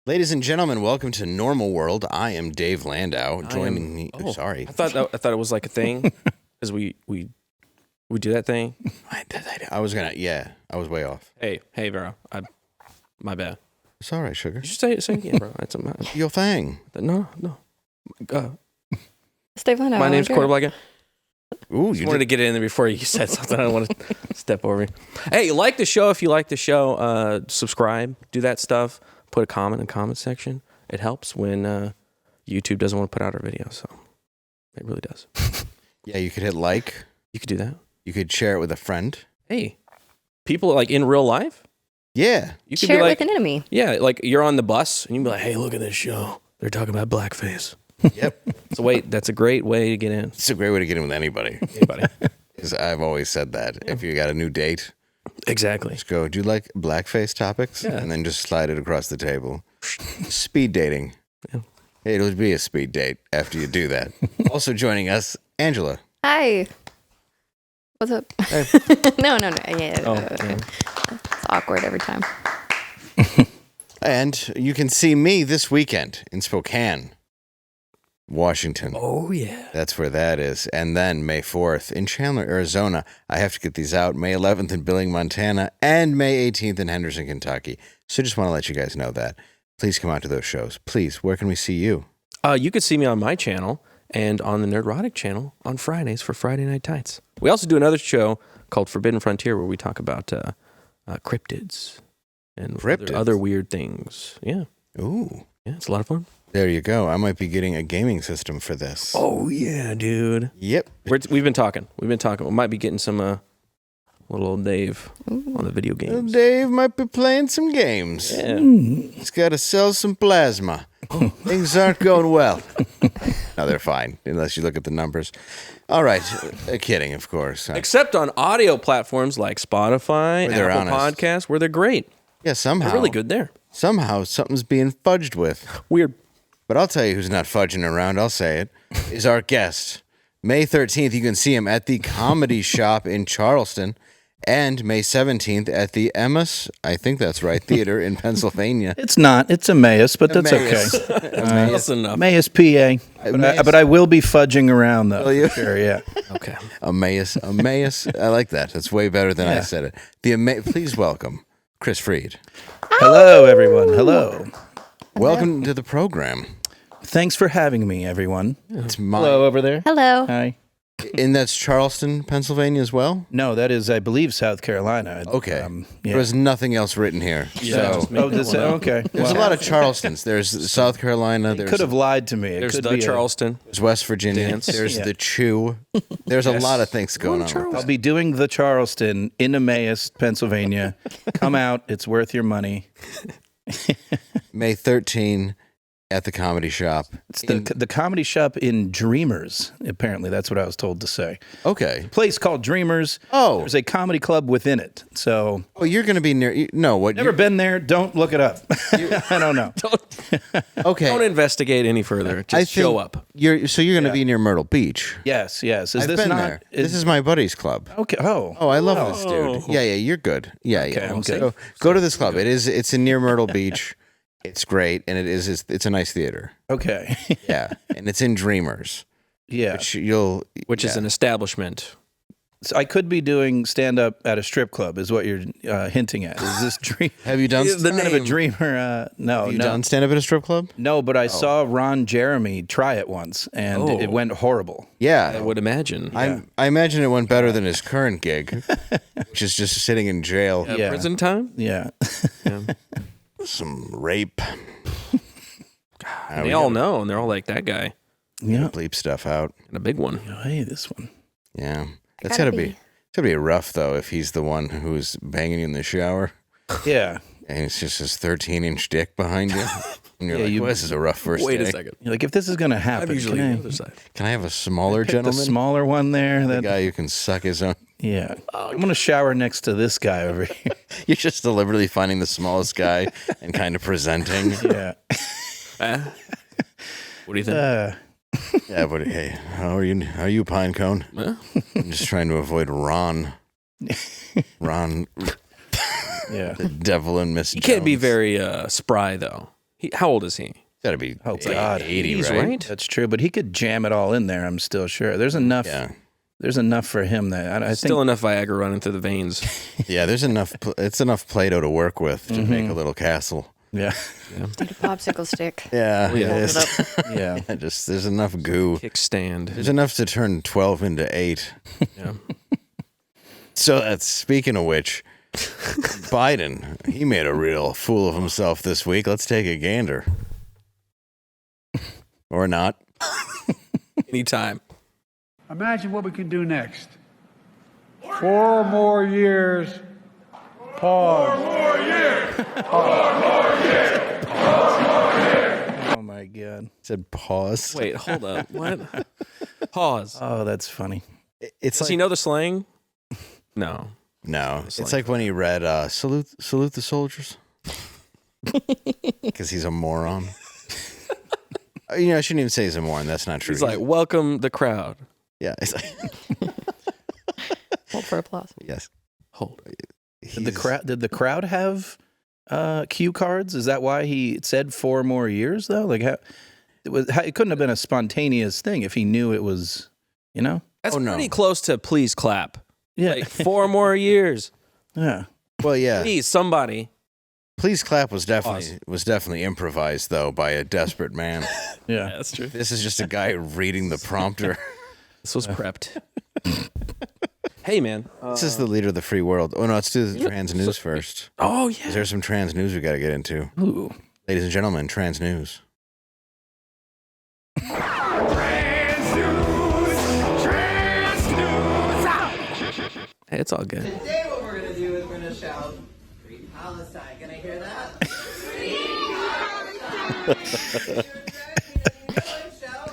Ladies and gentlemen, welcome to Normal World. I am Dave Landau. Joining me. Oh, sorry. I thought it was like a thing because we do that thing. I was gonna. Yeah, I was way off. Hey, Vero. My bad. It's all right, sugar. You should say it again, bro. It's Your thing. No. Steve Landau. My name's Quarter Black. Ooh, Just wanted to get it in there before you said something. I don't want to step over you. Hey, like the show. If you like the show, subscribe. Do that stuff. Put a comment in the comment section. It helps when YouTube doesn't want to put out our videos. So it really does. Yeah, you could hit like. You could do that. You could share it with a friend. Hey, people like in real life. Yeah. You could Share be it like, with an enemy. yeah, like you're on the bus and you can be like, hey, look at this show. They're talking about blackface. Yep. So wait, that's a great way to get in. It's a great way to get in with anybody. Anybody. 'Cause I've always said that. If you got a new date, Exactly. just go, do you like blackface topics? Yeah. And then just slide it across the table. Speed dating. Yeah. It'll be a speed date after you do that. Also joining us, Angela. Hi. What's up? Hey. No. Yeah. Oh, yeah. It's awkward every time. And you can see me this weekend in Spokane, Washington. Oh, yeah. That's where that is. And then May 4th in Chandler, Arizona. I have to get these out. May 11th in Billing, Montana, and May 18th in Henderson, Kentucky. So just want to let you guys know that. Please come out to those shows. Please, where can we see you? You could see me on my channel and on the Nerdrotic channel on Fridays for Friday Night Tights. We also do another show called Forbidden Frontier where we talk about cryptids and other weird things. Yeah. Ooh. Yeah, it's a lot of fun. There you go. I might be getting a gaming system for this. Oh, yeah, dude. Yep. We've been talking. We might be getting some little old Dave on the video Little games. Dave might be playing some games. Yeah. He's got to sell some plasma. Things aren't going well. No, they're fine, unless you look at the numbers. All right. Kidding, of course. Except on audio platforms like Spotify, Where they're Apple honest. Podcasts, where they're great. Yeah, somehow. They're really good there. Somehow something's being fudged with. Weird. But I'll tell you who's not fudging around, I'll say it, is our guest. May 13th, you can see him at the Comedy Shop in Charleston. And May 17th at the Emmaus, I think that's right, Theater in Pennsylvania. It's not. It's Emmaus, but that's Emmaus. okay. That's enough. Emmaus, PA. But I will be fudging around, though. Will you? For sure, yeah. Okay. Emmaus. I like that. That's way better than I said it. Please welcome Kris Fried. Hello, everyone. Hello. Welcome to the program. Thanks for having me, everyone. It's Hello over there. Hello. Hi. And that's Charleston, Pennsylvania as well? No, that is, I believe, South Carolina. Okay. Yeah. There's nothing else written here. Yeah, So just make that one up. Okay. there's a lot of Charlestons. There's South Carolina. Could There's have lied to me. It There's could the be Charleston. West Virginia. Dance. There's Yeah. the Chew. There's a lot of things going on. I'll be doing the Charleston in Emmaus, Pennsylvania. Come out. It's worth your money. May 13 at the Comedy Shop. It's the comedy shop in Dreamers. Apparently, that's what I was told to say. Okay. A place called Dreamers. Oh. There's a comedy club within it. So, Oh, you're going to be near. never been there. Don't look it up. I don't know. Okay. Don't investigate any further. Just show up. You're going to be near Myrtle Beach. Yes. Is I've this been not? there. This is my buddy's club. Okay. Oh. Oh, I love this dude. Yeah, you're good. Yeah. I'm So good. go to this club. It's in near Myrtle Beach. It's great, and it's a nice theater. Okay. Yeah, and it's in Dreamers, Yeah. Which is an establishment. So I could be doing stand up at a strip club, is what you're hinting at. Is this dream? Have you done? Kind of a dreamer? No. Have you done stand up at a strip club? No, but I saw Ron Jeremy try it once, and it went horrible. I Yeah, would imagine. I imagine it went better than his current gig, which is just sitting in jail. Yeah. Prison time? Yeah. Some rape. They all know, and they're all like, that guy. Yeah. Bleep stuff out. And a big one. Hey, this one. Yeah, that's gotta be rough though if he's the one who's banging you in the shower Yeah. and it's just his 13-inch dick behind you, and you're Yeah, like, well, this is a rough first Wait day. a second. You're like, if this is going to happen, I'm usually can on I the other side. Can I have a smaller pick the gentleman? smaller one there? The guy who can suck his own. Yeah. I'm going to shower next to this guy over here. You're just deliberately finding the smallest guy and kind of presenting. Yeah. What do you think? Yeah, but hey, how are you? How are you, Pine Cone? I'm just trying to avoid Ron. Ron, Yeah. the devil and Miss. You can't be Jones. very spry, though. How old is he? Got to be God. 80, He's right? right. That's true, but he could jam it all in there. I'm still sure. There's enough. Yeah. There's enough for him that I think. Still enough Viagra running through the veins. Yeah, there's enough. It's enough Play-Doh to work with to make a little castle. Yeah. Need a popsicle stick. Yeah, yeah. it is. Yeah. There's enough goo. Kickstand. There's enough to turn 12 into 8. Yeah. So speaking of which, Biden, he made a real fool of himself this week. Let's take a gander. Or not. Anytime. Imagine what we can do next. 4 more years. Pause. 4 more years. 4 more years. 4 more years. Oh my God. Said pause. Wait, hold up. What? Pause. Oh, that's funny. It's Does like, he know the slang? No. no. It's like when he read salute the soldiers. Because he's a moron. I shouldn't even say he's a moron. That's not true. He's like, welcome the crowd. yeah. It's like, Hold for applause. yes. Hold. Did the crowd have cue cards? Is that why he said 4 more years though? Like it couldn't have been a spontaneous thing if he knew it was, That's Oh, no. pretty close to please clap. Yeah. Like 4 more years. Yeah. Well, yeah. Please, somebody. Please clap was definitely improvised though by a desperate man. Yeah. That's true. This is just a guy reading the prompter. This was prepped. Hey, man. This is the leader of the free world. Oh no, let's do the trans news first. Oh, yeah. There's some trans news we got to get into. Ooh. Ladies and gentlemen, trans news. Hey, it's all good. Today what we're going to do is we're going to shout, Free Palestine. Can I hear that? Free Palestine! Shout,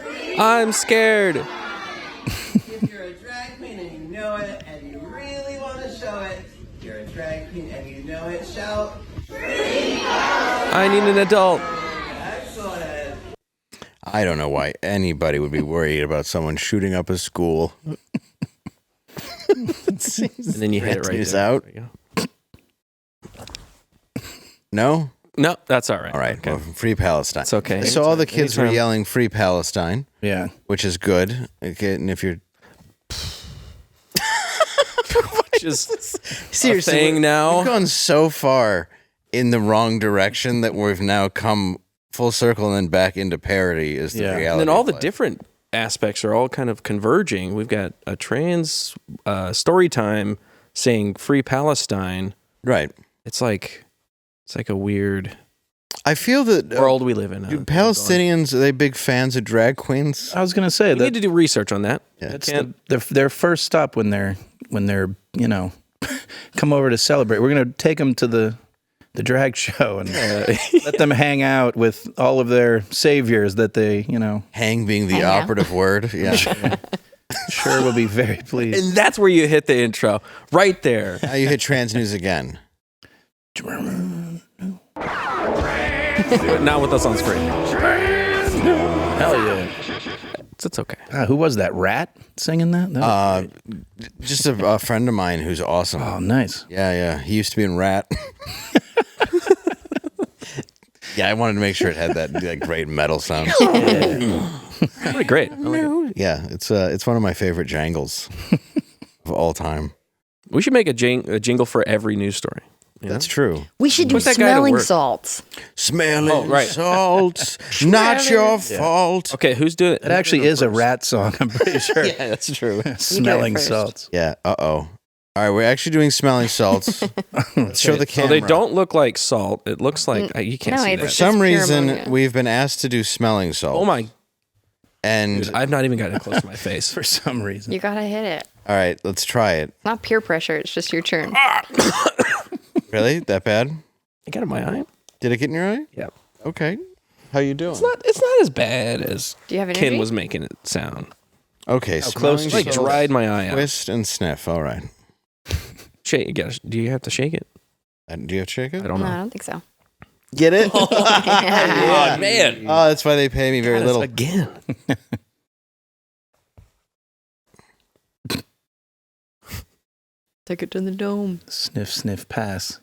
Free I'm scared. If you're a drag queen and you know it and you really want to show it, you're a drag queen and you know it, shout, I need an adult. excellent. I don't know why anybody would be worried about someone shooting up a school. And then you hit it right He's there. out. There you go. No? No, that's all right. All right. Okay. Well, free Palestine. It's okay. So all the kids were Anytime. yelling "Free Palestine," Yeah. which is good. Okay, and if you're Just seriously, thing now. we've gone so far in the wrong direction that we've now come full circle and then back into parody. Is the Yeah. reality? And then all of the life. different aspects are all kind of converging. We've got a trans story time saying "Free Palestine." Right. It's like a weird I feel that world we live in. do Palestinians, are they big fans of drag queens? I was going to say We that need to do research on that. Yeah. that's their first stop when they're come over to celebrate. We're going to take them to the drag show and let them hang out with all of their saviors that they, Hang being the Hang out. operative word. Yeah. sure will be very pleased. And that's where you hit the intro. Right there. Now you hit trans news again. Not with us on screen. Hell yeah. It's okay. Who was that? Rat singing that? That was great. Just a friend of mine who's awesome. Oh, nice. Yeah. He used to be in Rat. Yeah, I wanted to make sure it had that great metal sound. Pretty great. I like it. Yeah, it's one of my favorite jangles of all time. We should make a jingle for every news story. You That's know? true. We should do Put that guy to smelling work. salts. Smelling Oh, right. salts, not your fault. Okay, who's doing it? It actually is a Rat song, I'm pretty sure. Yeah, that's true. Smelling first. salts. Yeah. All right, we're actually doing smelling salts. Let's show the So camera. they don't look like salt. It looks like you can't no, see it's For that. some pure reason, ammonia. we've been asked to do smelling salt. Oh my! And Dude, I've not even gotten it close to my face. For some reason. You gotta hit it. all right, let's try it. It's not peer pressure. It's just your turn. Really? That bad? I got it in my eye. Did it get in your eye? Yeah. Okay. How you doing? It's not as bad as Do you have Ken energy? was making it sound. Okay. close smelling to Like you? salts. dried my eye out. Twist and sniff. All right. Shake. Do you have to shake it? Do you have to shake it? I don't No, I know. don't think so. Get it? Oh man! Oh, that's why they pay me very little. Again. Take it to the dome. Sniff, sniff, pass.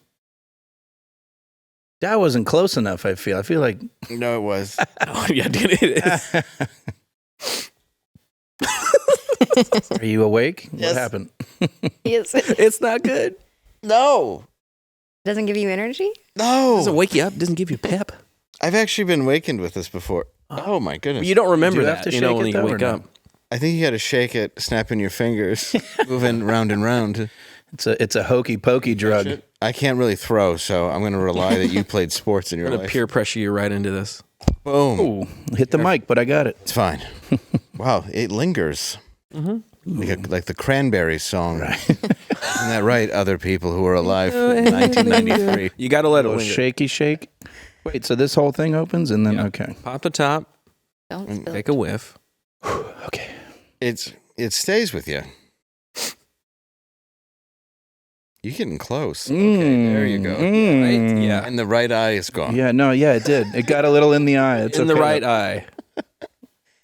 That wasn't close enough, I feel. I feel like... No, it was. Oh, yeah, dude, it is. Are you awake? Yes. What happened? Yes. It's not good. No. Doesn't give you energy? Doesn't No. wake you up. Doesn't give you pep. I've actually been wakened with this before. Oh, my goodness. But you don't remember Do you have that, to you know, shake when it, you though, wake or up. no? I think you got to shake it, snapping your fingers, moving round and round. It's a hokey pokey drug. I can't really throw, so I'm going to rely that you played sports in your I'm going to life. peer pressure you right into this. Boom. Ooh, hit the mic, but I got it. It's fine. Wow, it lingers. Like the Cranberries song. Isn't that right, other people who were alive in 1993? You got to let it Oh, linger. shaky shake. Wait, so this whole thing opens and then, okay. Pop the top. Don't spill. Take a whiff. Okay. It stays with you. You're getting close. Mm, Okay, there you go. Right? Yeah. And the right eye is gone. Yeah, no, yeah, it did. It got a little in the eye. It's In the okay. right eye.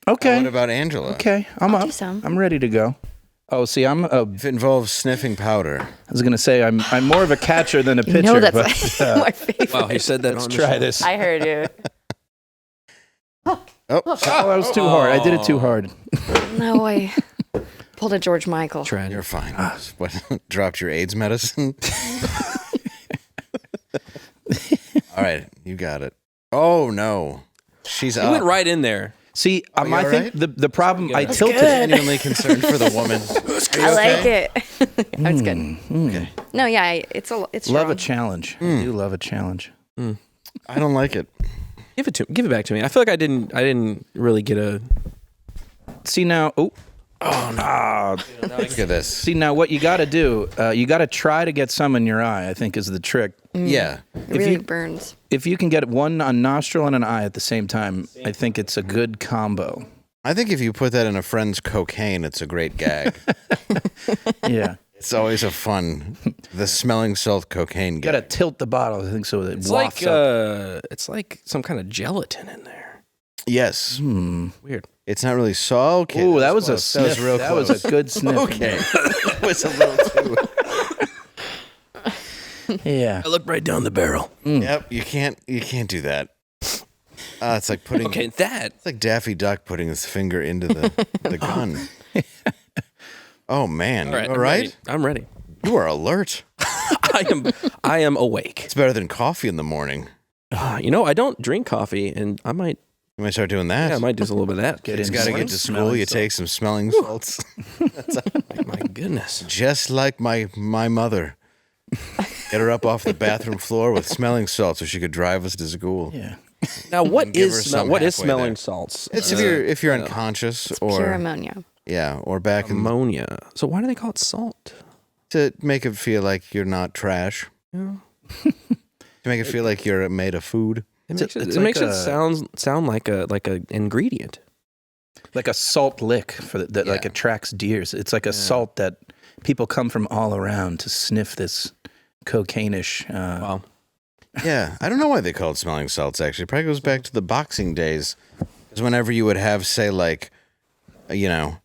Okay. What about Angela? Okay, I'm I'll up. do some. I'm ready to go. Oh, see, I If it involves sniffing powder, was going to say I'm more of a catcher than a pitcher. You know but, that's my favorite. Wow, he said that let's on the try show. this. I heard you. oh, Oh, that was too hard. I did it too hard. No, I pulled a George Michael. Tragic. you're fine. What, dropped your AIDS medicine? All right, you got it. Oh no, she's He up. went right in there. See, you I all think right? the problem, I tilted. Genuinely concerned for the woman. I like it. That's good. Okay. No, yeah, it's Love strong. a challenge. I do love a challenge. I don't like it. Give it back to me. I feel like I didn't really get a. See now, Look at this. see now, what you got to do, you got to try to get some in your eye. I think is the trick. Yeah. It really you- burns. If you can get one a nostril and an eye at the same time, I think it's a good combo. I think if you put that in a friend's cocaine, it's a great gag. Yeah, It's always a fun, the smelling salt cocaine you got to gag. tilt the bottle. I think so that it It's wafts like up. it's like some kind of gelatin in there. Yes. Weird. It's not really salt. Okay, Ooh, that was was a close. sniff. That was real That close. was a good sniff. Okay. That was a little too. Yeah. I looked right down the barrel. Yep, you can't do that. It's like putting Okay, that. it's like Daffy Duck putting his finger into the gun. Oh man. All right, All right? I'm ready. You are alert. I am awake. It's better than coffee in the morning. You know, I don't drink coffee, and I might. You might start doing that. Yeah, I might do a little bit of that. Get It's in got to some get to school. smelling You salts. take some smelling salts. My goodness. Just like my mother. Get her up off the bathroom floor with smelling salts so she could drive us to school. Yeah. Now, what Give her is some what is halfway smelling there. salts? It's if you're unconscious or Pure ammonia. yeah, or back in ammonia. So why do they call it salt? to make it feel like you're not trash. Yeah. To make it feel like you're made of food. It makes it, it's it like makes it a- sound like a ingredient. Like a salt lick that like Yeah. attracts deers. It's like a salt that people come from all around to sniff this cocaine-ish. Wow. Yeah, I don't know why they call it smelling salts. Actually, it probably goes back to the boxing days. Because whenever you would have, say, like, Ginger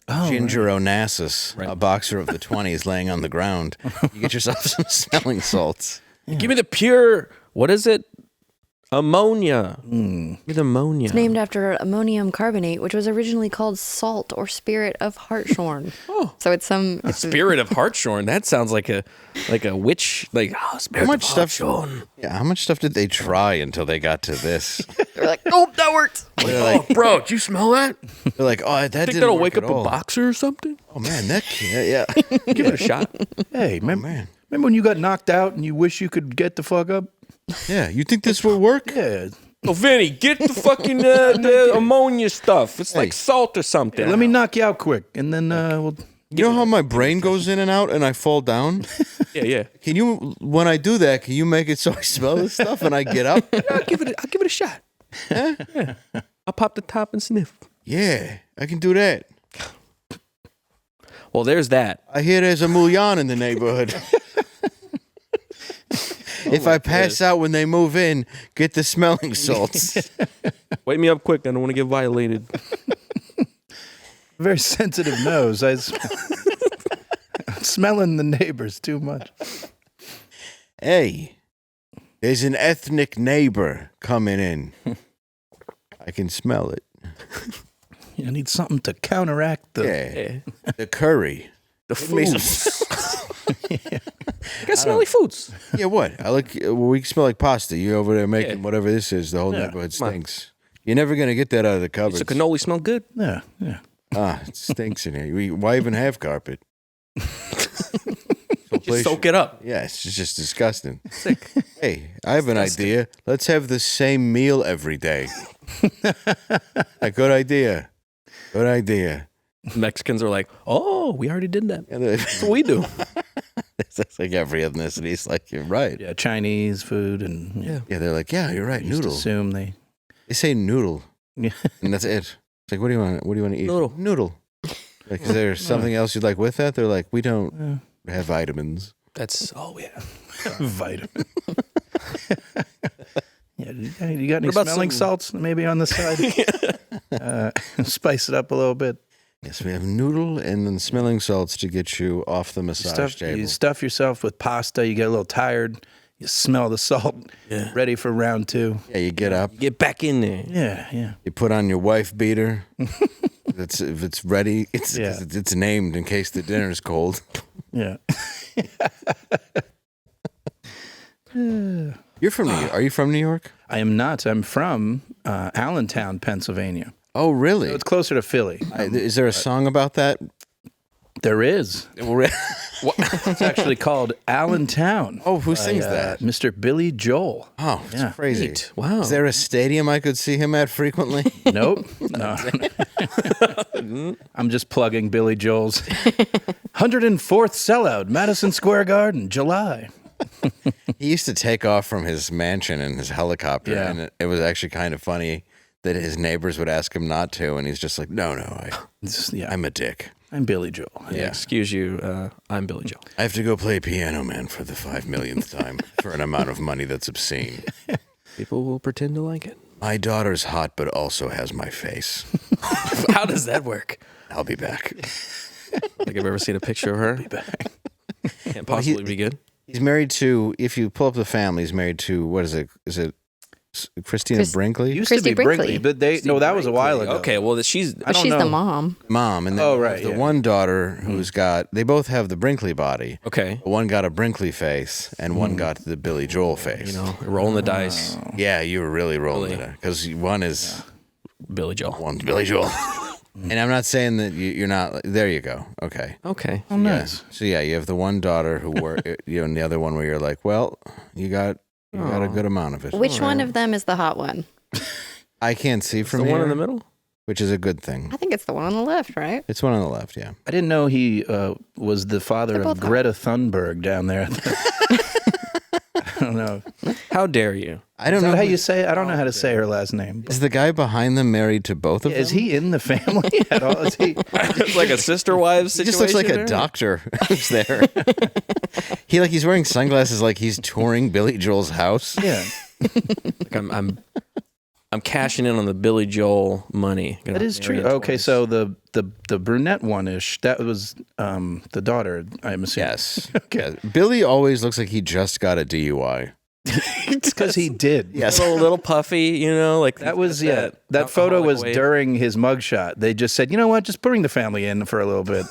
Onassis, a boxer of the 20s, laying on the ground, you get yourself some smelling salts. Give me the pure. What is it? Ammonia. Give me the ammonia. It's named after ammonium carbonate, which was originally called salt or spirit of hartshorn. So it's some. It's Spirit of hartshorn. That sounds like a witch. Like spirit How much of stuff? hartshorn. Yeah, how much stuff did they try until they got to this? They're like, oh, that worked. They're like, Bro, did you smell that? they're like, oh, that Think didn't that'll work wake at up all. a boxer or something? Oh man, that can't. Yeah. Give it a shot. Hey, remember, man. remember when you got knocked out and you wish you could get the fuck up? Yeah, you think this will work? Yeah. Oh, Vinny, get the fucking the ammonia stuff. It's like salt or something. Let me knock you out quick, and then we'll. You know how my brain goes in and out and I fall down? Yeah. Can you, when I do that, can you make it so I smell this stuff and I get up? I'll give it a shot. Yeah. I'll pop the top and sniff. Yeah, I can do that. Well, there's that. I hear there's a mullion in the neighborhood. If I pass out when they move in, get the smelling salts. Wake me up quick. I don't want to get violated. Very sensitive nose. I'm smelling the neighbors too much. Hey, There's an ethnic neighbor coming in. I can smell it. You need something to counteract the. The curry. The foods. You got smelly foods. Yeah, what? I like. We smell like pasta. You over there making whatever this is. The whole neighborhood stinks. You're never gonna get that out of the cupboards. So cannoli smell good? Yeah. It stinks in here. Why even have carpet? Just soak it up. Yeah, it's just disgusting. Sick. Hey, I have an idea. Let's have the same meal every day. A good idea. Good idea. Mexicans are like, oh, we already did that. And That's what we do. That's like every ethnicity. It's like, you're right. Yeah, Chinese food and Yeah, they're like, yeah, you're right. Just Noodle. assume they. They say noodle, Yeah. and that's it. It's like, what do you want? What do you want to eat? Noodle. Noodle. Like, is there something else you'd like with that? They're like, we don't have vitamins. That's all we have. Vitamin. Yeah, you got any What about smelling some- salts maybe on the side? Spice it up a little bit. Yes, we have noodle and then smelling salts to get you off the massage table. You stuff yourself with pasta. You get a little tired. You smell the salt. Yeah. Ready for round two. Yeah, you get up, Get back in there. Yeah. you put on your wife beater. If it's ready, it's named in case the dinner's cold. Yeah. You're from New York. Are you from New York? I am not. I'm from Allentown, Pennsylvania. Oh, really? So it's closer to Philly. Is there a song about that? There is. It's actually called Allentown. Oh, who sings that? Mr. Billy Joel. Oh, it's Yeah. crazy. Neat. Wow. Is there a stadium I could see him at frequently? Nope. No. I'm just plugging Billy Joel's 104th sellout, Madison Square Garden, July. He used to take off from his mansion in his helicopter, Yeah. and it was actually kind of funny that his neighbors would ask him not to, and he's just like, no, I'm a dick. I'm Billy Joel. Yeah. Excuse you. I'm Billy Joel. I have to go play Piano Man for the 5 millionth time for an amount of money that's obscene. People will pretend to like it. My daughter's hot, but also has my face. How does that work? I'll be back. Like, I've ever seen a picture of her. Can't possibly be good. He's married to, if you pull up the family, he's married to, what is it? Is it Christina Brinkley? Used Christy to be Brinkley, Brinkley. but that was a while ago. Okay, well, she's... I But don't she's know. the mom. Mom. And then Oh, right, the yeah. one daughter who's got, they both have the Brinkley body. Okay. One got a Brinkley face, and one got the Billy Joel face. You know, rolling the dice. Yeah, you were really rolling Really? it. Because one is, Billy Joel. one's Billy Joel. And I'm not saying that you're not, there you go. Okay. Okay. Oh, nice. So yeah, you have the one daughter who and the other one where you're like, well, you got a good amount of it. Which one of them is the hot one? I can't see from The here, one in the middle? which is a good thing. I think it's the one on the left, right? It's one on the left, yeah. I didn't know he was the father They're of both Greta Thunberg down there. I don't know. How dare you? I don't Is know that how who- you say it? I don't know how to say her last name. Is the guy behind them married to both of them? Is he in the family at all? Is he? It's like a sister-wives He situation. just looks like a there? doctor who's there. He's wearing sunglasses like he's touring Billy Joel's house. Yeah. Like I'm cashing in on the Billy Joel money. That is true. Okay, so the brunette one-ish, that was the daughter, I'm assuming. Yes. Yeah. Billy always looks like he just got a DUI. It's because he did. Yes. a little puffy, you know, like That was, that photo was alcoholic weight. during his mugshot. They just said, you know what, just bring the family in for a little bit.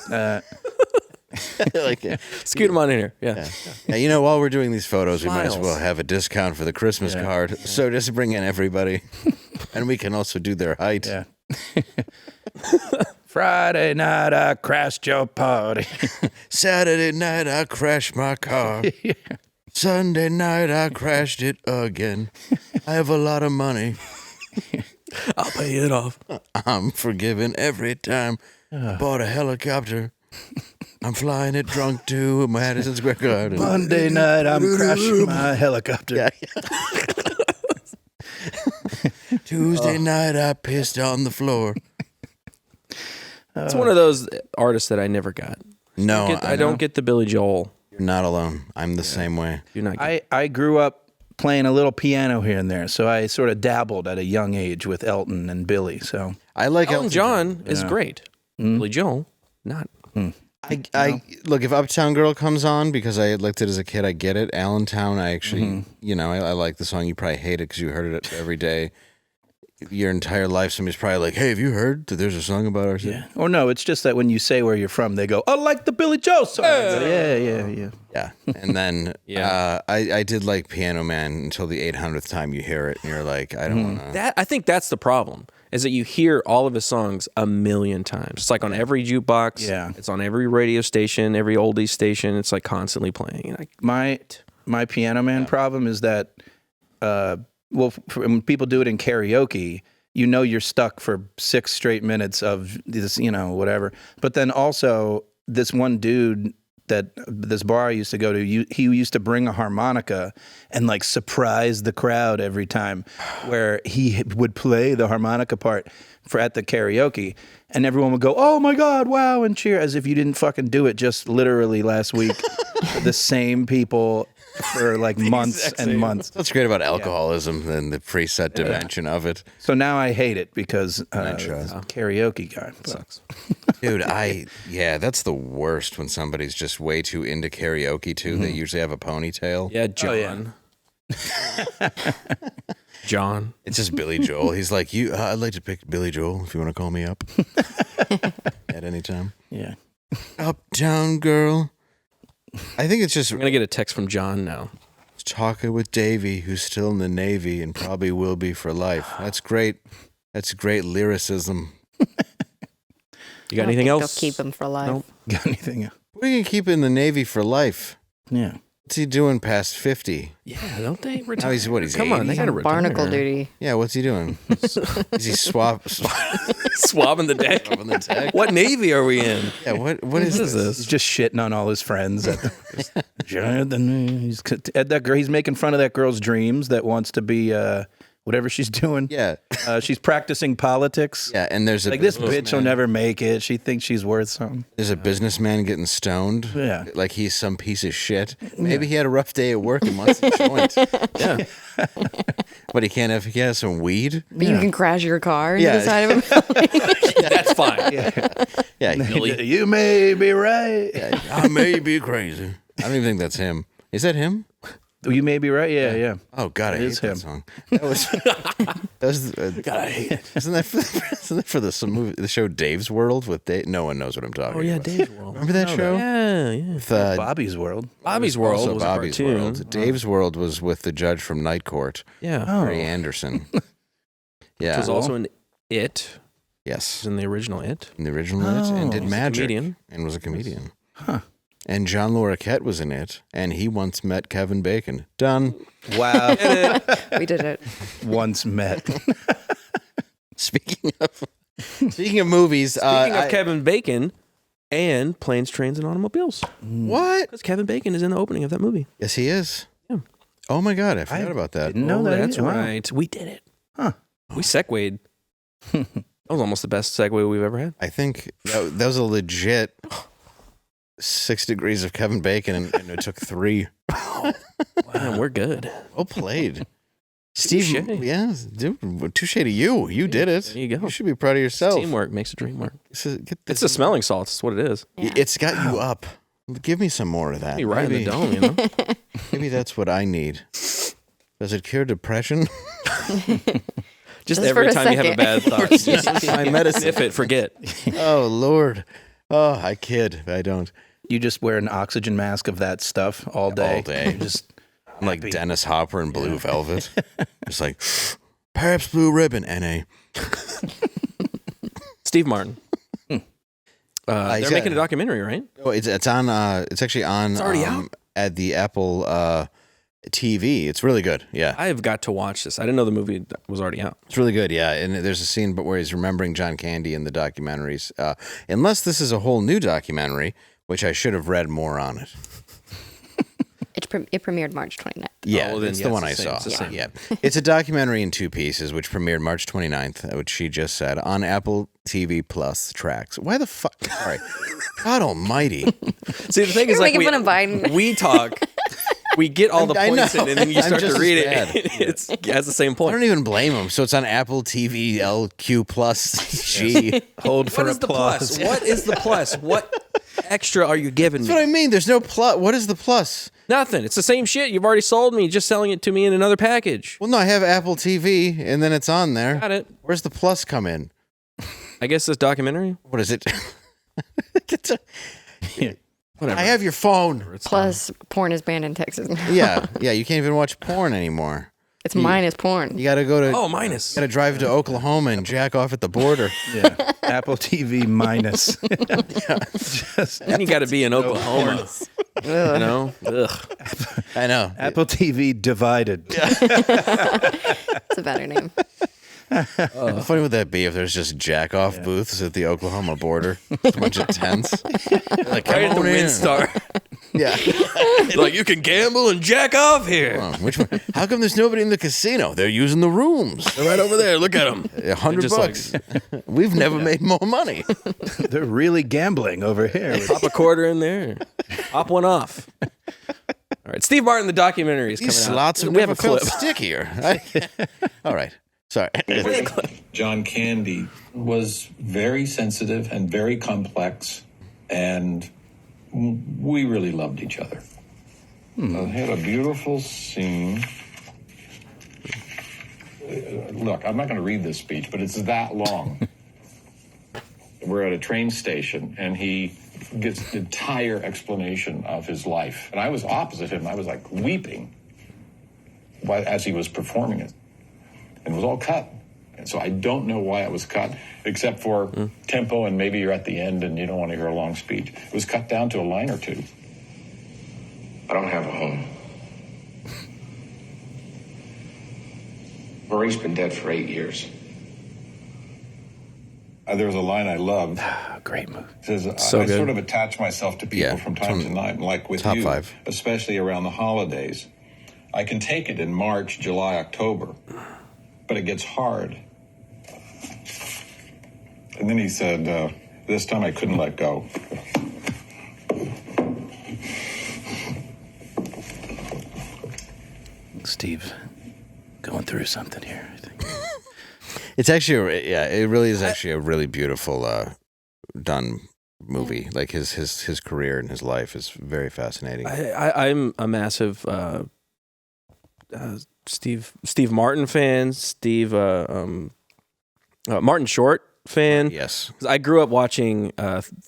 Like, Scoot him on in here. Yeah. yeah, while we're doing these photos, we might as Smiles. well have a discount for the Christmas card. So just bring in everybody. And we can also do their height. Yeah. Friday night, I crashed your party. Saturday night, I crashed my car. Sunday night, I crashed it again. I have a lot of money. I'll pay it off. I'm forgiven every time. I bought a helicopter. I'm flying it drunk to Madison Square Garden. Monday night, I'm crashing my helicopter. Yeah. Tuesday night, I pissed on the floor. It's one of those artists that I never got. No, I don't get the Billy Joel. You're not alone. I'm the same way. You're not. I grew up playing a little piano here and there, so I sort of dabbled at a young age with Elton and Billy. So I like Elton John is great. Hmm? Billy Joel, not. I look, if Uptown Girl comes on because I liked it as a kid, I get it. Allentown, I actually, I like the song. You probably hate it because you heard it every day. Your entire life, somebody's probably like, "Hey, have you heard that there's a song about our city?" Yeah. Or no, it's just that when you say where you're from, they go, "I like the Billy Joe song." Yeah. Yeah, and then I did like Piano Man until the 800th time you hear it, and you're like, I don't want to. I think that's the problem, is that you hear all of his songs a million times. It's like on every jukebox. Yeah. It's on every radio station, every oldies station. It's like constantly playing. Like, My Piano Man problem is that, when people do it in karaoke, you're stuck for 6 straight minutes of this, whatever. But then also, this one dude that this bar I used to go to, he used to bring a harmonica and like surprise the crowd every time, where he would play the harmonica part at the karaoke, and everyone would go, "Oh my God, wow," and cheer as if you didn't fucking do it just literally last week. The same people for like months and months. That's great about alcoholism and the preset dimension of it. So now I hate it because karaoke guy sucks. Dude, that's the worst when somebody's just way too into karaoke too. They usually have a ponytail. Yeah, John. John. It's just Billy Joel. He's like, I'd like to pick Billy Joel if you want to call me up at any time. Yeah. Uptown Girl. I think it's just I'm going to get a text from John now. Talking with Davey, who's still in the Navy and probably will be for life. That's great. That's great lyricism. You got anything else? They'll keep him for life. Nope. Got anything else? What are you going to keep in the Navy for life? Yeah. What's he doing past 50? Yeah, don't they retire? Now he's Come on, 80? they got to retire. Barnacle duty. Yeah, what's he doing? Is he Swabbing the deck? on the deck? What Navy are we in? Yeah, what is this? He's just shitting on all his friends. He's making fun of that girl's dreams that wants to be whatever she's doing. Yeah. She's practicing politics. Yeah, and there's a Like, this bitch will never make it. She thinks she's worth something. There's a businessman getting stoned. Yeah. Like he's some piece of shit. Maybe he had a rough day at work and wants a joint. Yeah. But he has some weed. But you can crash your car into Yeah. the side of a building. That's fine. Yeah, You may be right. I may be crazy. I don't even think that's him. Is that him? You may be right. Yeah. Oh God, I hate is that him. song. That was God, I hate it. Isn't that for the show Dave's World with Dave? No one knows what I'm talking about. Dave's World. Remember that show? Yeah. With, Bobby's World. Bobby's World also was Bobby's a cartoon. World. Dave's World was with the judge from Night Court, Yeah. Harry Anderson. Yeah, Which was also in It. yes, Was in the original It. in the original It, and did He's a magic, comedian. and was a comedian. Huh. And John Larroquette was in it, and he once met Kevin Bacon. Done. Wow. We did it. Once met. Speaking of movies, Speaking of Kevin Bacon and Planes, Trains, and Automobiles. what? Because Kevin Bacon is in the opening of that movie. Yes, he is. Yeah. Oh my God, I forgot about that. Didn't know that. That's Wow. right. We did it. Huh. We segued. That was almost the best segue we've ever had. I think that was a legit 6 degrees of Kevin Bacon, and it took 3. Man, we're good. Well played. Steve, Touché. yeah, dude, touche to you. You did it. There you go. You should be proud of yourself. Teamwork makes a dream work. Get It's the smelling salts. That's what it is. It's got you up. Give me some more of that. Be right in the Maybe- dome, you know? Maybe that's what I need. Does it cure depression? Just for every a time you have a second. bad thought, just My medicine. sniff it, forget. Oh Lord. Oh, I kid. I don't. You just wear an oxygen mask of that stuff all day. All day. Just I'm like Dennis Hopper in Blue Velvet. Just like Pabst Blue Ribbon, NA. Steve Martin. I They're said- making a documentary, right? Oh, it's on. It's actually on. It's already out? At the Apple TV. It's really good. Yeah, I have got to watch this. I didn't know the movie was already out. it's really good. Yeah, and there's a scene, but where he's remembering John Candy in the documentaries. Unless this is a whole new documentary, which I should have read more on it. It premiered March 29th. Yeah, well, then, it's yeah, the one I it's the same- saw. it's the same. Yeah, it's a documentary in 2 pieces, which premiered March 29th, which she just said, on Apple TV Plus tracks. Why the fuck? Sorry, God Almighty. See, the thing is, You're like, making fun of Biden. we talk, we get all the I points know. in, and then you I'm start just to as read bad. it. It has the same I point. don't even blame him. So it's on Apple TV LQ Plus G. hold for What is the applause. plus? What is the plus? What? extra are you giving That's what I me? mean. There's no plus. What is the plus? Nothing. It's the same shit you've already sold me, just selling it to me in another package. Well, no, I have Apple TV, and then it's on there. Got it. Where's the plus come in? I guess this documentary? What is it? Whatever. I have your phone. Plus, porn is banned in Texas now. Yeah, you can't even watch porn anymore. It's minus porn. You got to go to. Oh, minus. Got to drive to Oklahoma and jack off at the border. Yeah. Apple TV minus. Then you got to be in Oklahoma. You know? Ugh. I know. Apple TV divided. It's a better name. How funny would that be if there's just jack off booths at the Oklahoma border? Just a bunch of tents. Like, Right at the come on in. Windstar. Yeah. Like, you can gamble and jack off here. Oh, which one? How come there's nobody in the casino? They're using the rooms. They're right over there. Look at them. $100. We've never made more money. They're really gambling over here. Pop a quarter in there. Pop one off. All right. Steve Martin, the documentary is coming These out. slots have We have never a felt clip. stickier. All right. Sorry. John Candy was very sensitive and very complex, and we really loved each other. I had a beautiful scene. Look, I'm not going to read this speech, but it's that long. We're at a train station, and he gets the entire explanation of his life. And I was opposite him. I was like weeping as he was performing it. And it was all cut. And so I don't know why it was cut, except for tempo, and maybe you're at the end and you don't want to hear a long speech. It was cut down to a line or two. I don't have a home. Marie's been dead for 8 years. There was a line I loved. Great movie. It says, So I good. sort of attach myself to people from time to time, like with top you, 5. especially around the holidays. I can take it in March, July, October, but it gets hard. And then he said, this time I couldn't let go. Steve, going through something here, I think. It's actually, it really is actually a really beautiful done movie. Like his career and his life is very fascinating. I'm a massive Steve Martin fan. Martin Short fan. Yes. 'Cause I grew up watching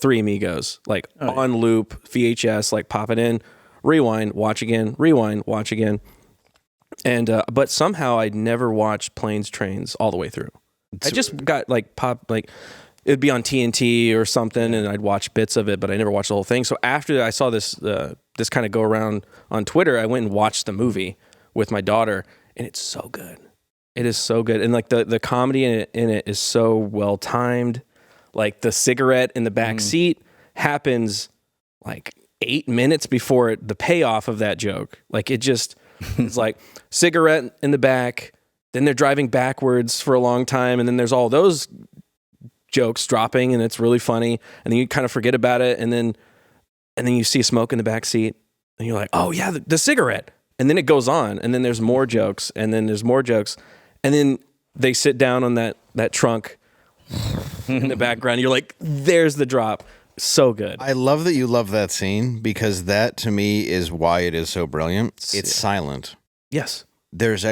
Three Amigos, like on loop, VHS, like pop it in, rewind, watch again, rewind, watch again. And but somehow I never watched Planes, Trains all the way through. I just got like it'd be on TNT or something, and I'd watch bits of it, but I never watched the whole thing. So after I saw this this kind of go around on Twitter, I went and watched the movie with my daughter, and it's so good. It is so good, and like the comedy in it is so well timed. Like the cigarette in the back seat happens like 8 minutes before the payoff of that joke. Like it just it's like cigarette in the back, then they're driving backwards for a long time, and then there's all those jokes dropping, and it's really funny, and then you kind of forget about it, and then you see smoke in the back seat, and you're like, oh yeah, the cigarette, and then it goes on, and then there's more jokes, and then there's more jokes, and then they sit down on that trunk in the background. You're like, there's the drop. So good. I love that you love that scene because that to me is why it is so brilliant. It's silent. Yes. There's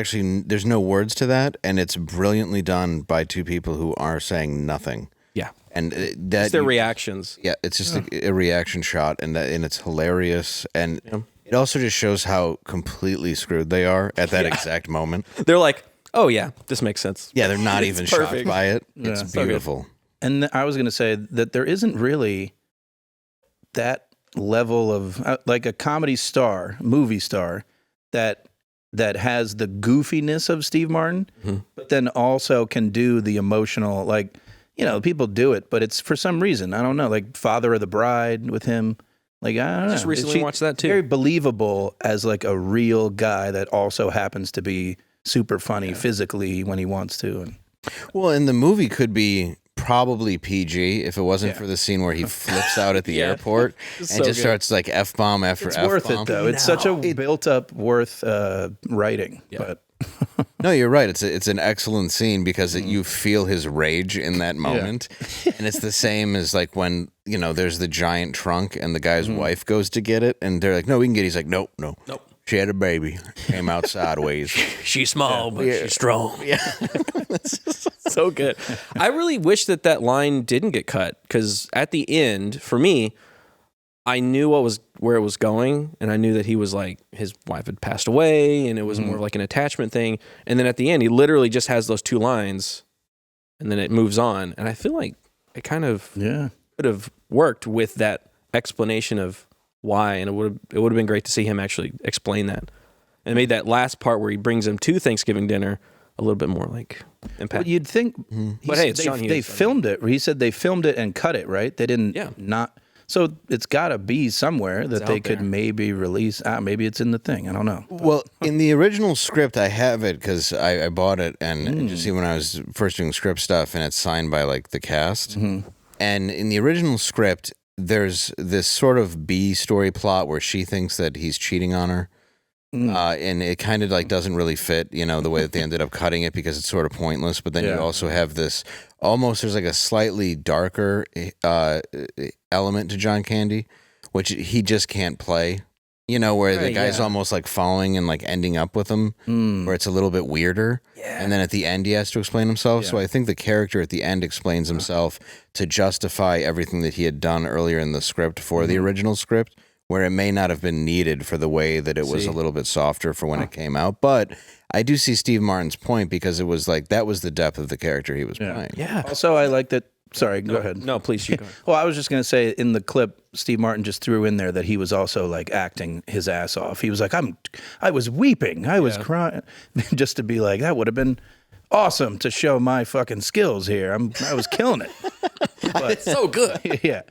no words to that, and it's brilliantly done by two people who are saying nothing. Yeah. And It's their reactions. Yeah, it's just a reaction shot, and it's hilarious, and it also just shows how completely screwed they are at that exact moment. They're like, oh yeah, this makes sense. Yeah, they're not even shocked perfect. by it. It's beautiful. And I was going to say that there isn't really that level of like a comedy star, movie star that has the goofiness of Steve Martin, but then also can do the emotional, like, you know, people do it, but it's for some reason, I don't know, like Father of the Bride with him. Like, I don't know. Just recently watched that too. Very believable as like a real guy that also happens to be super funny physically when he wants to. And Well, and the movie could be probably PG if it wasn't for the scene where he flips out at the airport and so just good. starts like F-bomb after it's F-bomb. worth it though. It's such a built up worth writing. But No, you're right. It's an excellent scene because you feel his rage in that moment, and it's the same as like when there's the giant trunk and the guy's wife goes to get it, and they're like, "No, we can get it." He's like, "Nope, no, nope. She had a baby, came out sideways. She's small, but she's strong." Yeah, So good. I really wish that line didn't get cut because at the end, for me, I knew where it was going, and I knew that he was like his wife had passed away, and it was more of like an attachment thing. And then at the end, he literally just has those 2 lines, and then it moves on. And I feel like it kind of could have worked with that explanation of why, and it would have been great to see him actually explain that, and made that last part where he brings him to Thanksgiving dinner a little bit more like impact. Well, you'd think, But hey, it's John Hughes. They filmed it. He said they filmed it and cut it, right? They didn't not. So it's got to be somewhere that they could maybe release. Maybe it's in the thing. I don't know. Well, in the original script, I have it because I bought it and just see when I was first doing script stuff, and it's signed by like the cast. And in the original script, there's this sort of B story plot where she thinks that he's cheating on her. And it kind of like doesn't really fit, the way that they ended up cutting it because it's sort of pointless. But then you also have this there's like a slightly darker element to John Candy, which he just can't play. Where the guy's almost like following and like ending up with him, where it's a little bit weirder. And then at the end, he has to explain himself. So I think the character at the end explains himself to justify everything that he had done earlier in the script for the original script, where it may not have been needed for the way that it was a little bit softer for when it came out. But I do see Steve Martin's point because it was like that was the depth of the character he was playing. Yeah. Also, I like that. Sorry, go ahead. No, please, you go. Well, I was just going to say in the clip, Steve Martin just threw in there that he was also like acting his ass off. He was like, I was weeping. I was crying. Just to be like, that would have been awesome to show my fucking skills here. I was killing it. It's so good. Yeah.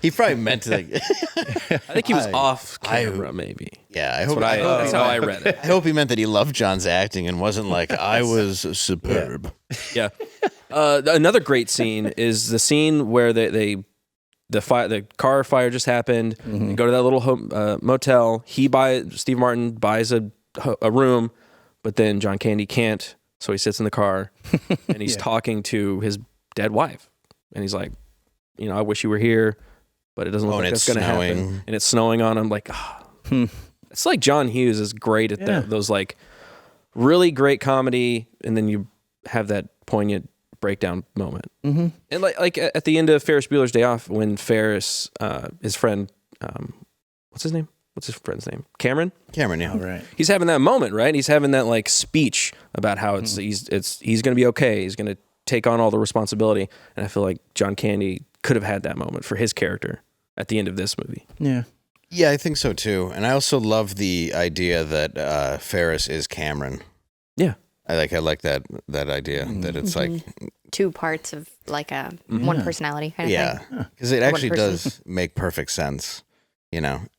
He probably meant to. Like, I think he was off camera, maybe. Yeah, That's how I read it. I hope he meant that he loved John's acting and wasn't like, I was superb. Yeah. Another great scene is the scene where the car fire just happened. They go to that little motel. Steve Martin buys a room, but then John Candy can't. So he sits in the car and he's talking to his dead wife. And he's like, I wish you were here, but it doesn't look like that's going to happen. And it's snowing on him. Like, it's like John Hughes is great at those like really great comedy. And then you have that poignant breakdown moment. And like at the end of Ferris Bueller's Day Off, when Ferris, his friend, what's his name? What's his friend's name? Cameron, yeah. All right. He's having that moment, right? He's having that like speech about how he's going to be okay. He's going to take on all the responsibility. And I feel like John Candy could have had that moment for his character at the end of this movie. Yeah. Yeah, I think so too. And I also love the idea that Ferris is Cameron. Yeah. I like that idea that it's like 2 parts of like a one personality kind of thing. Because it actually does make perfect sense.